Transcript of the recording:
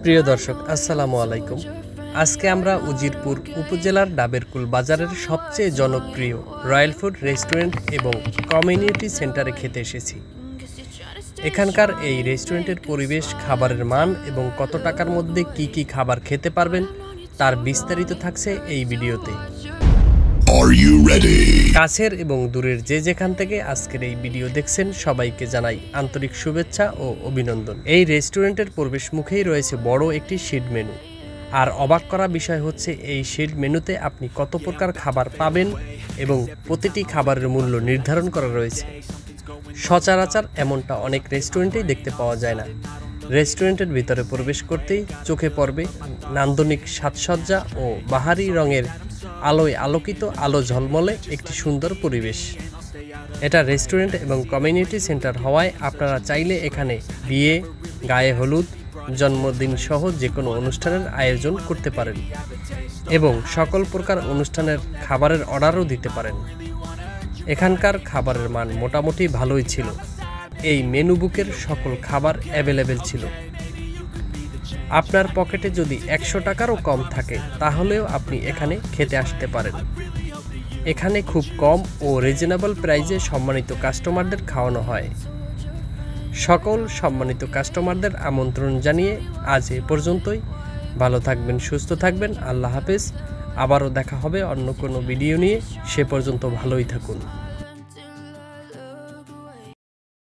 প্রিয় দর্শক আসসালামু আলাইকুম। আজকে আমরা উজিরপুর উপজেলার ডাবেরকুল বাজারের সবচেয়ে জনপ্রিয় রয়্যাল ফুড রেস্টুরেন্ট এবং কমিউনিটি সেন্টারে খেতে এসেছি। এখানকার এই রেস্টুরেন্টের পরিবেশ, খাবারের মান এবং কত টাকার মধ্যে কি কি খাবার খেতে পারবেন তার বিস্তারিত থাকছে এই ভিডিওতে। কাছের এবং দূরের যে যেখান থেকে আজকের এই ভিডিও দেখছেন সবাইকে জানাই আন্তরিক শুভেচ্ছা ও অভিনন্দন। এই রেস্টুরেন্টের প্রবেশ মুখেই রয়েছে বড় একটি শিট মেনু। আর অবাক করা বিষয় হচ্ছে এই শিট মেনুতে আপনি কত প্রকার খাবার পাবেন এবং প্রতিটি খাবারের মূল্য নির্ধারণ করা রয়েছে। সচরাচর এমনটা অনেক রেস্টুরেন্টেই দেখতে পাওয়া যায় না। রেস্টুরেন্টের ভিতরে প্রবেশ করতেই চোখে পড়বে নান্দনিক সাজসজ্জা ও বাহারি রঙের আলোয় আলোকিত আলো ঝলমলে একটি সুন্দর পরিবেশ। এটা রেস্টুরেন্ট এবং কমিউনিটি সেন্টার হওয়ায় আপনারা চাইলে এখানে বিয়ে, গায়ে হলুদ, জন্মদিন সহ যে কোনো অনুষ্ঠানের আয়োজন করতে পারেন এবং সকল প্রকার অনুষ্ঠানের খাবারের অর্ডারও দিতে পারেন। এখানকার খাবারের মান মোটামুটি ভালোই ছিল। এই মেনু বুকের সকল খাবার অ্যাভেলেবেল ছিল। আপনার পকেটে যদি 100 টাকারও কম থাকে তাহলেও আপনি এখানে খেতে আসতে পারেন। এখানে খুব কম ও রিজনেবল প্রাইসে সম্মানিত কাস্টমারদের খাওয়ানো হয়। সকল সম্মানিত কাস্টমারদের আমন্ত্রণ জানিয়ে আজ এ পর্যন্তই। ভালো থাকবেন, সুস্থ থাকবেন। আল্লাহ হাফেজ। আবারও দেখা হবে অন্য কোনো ভিডিও নিয়ে। সে পর্যন্ত ভালোই থাকুন।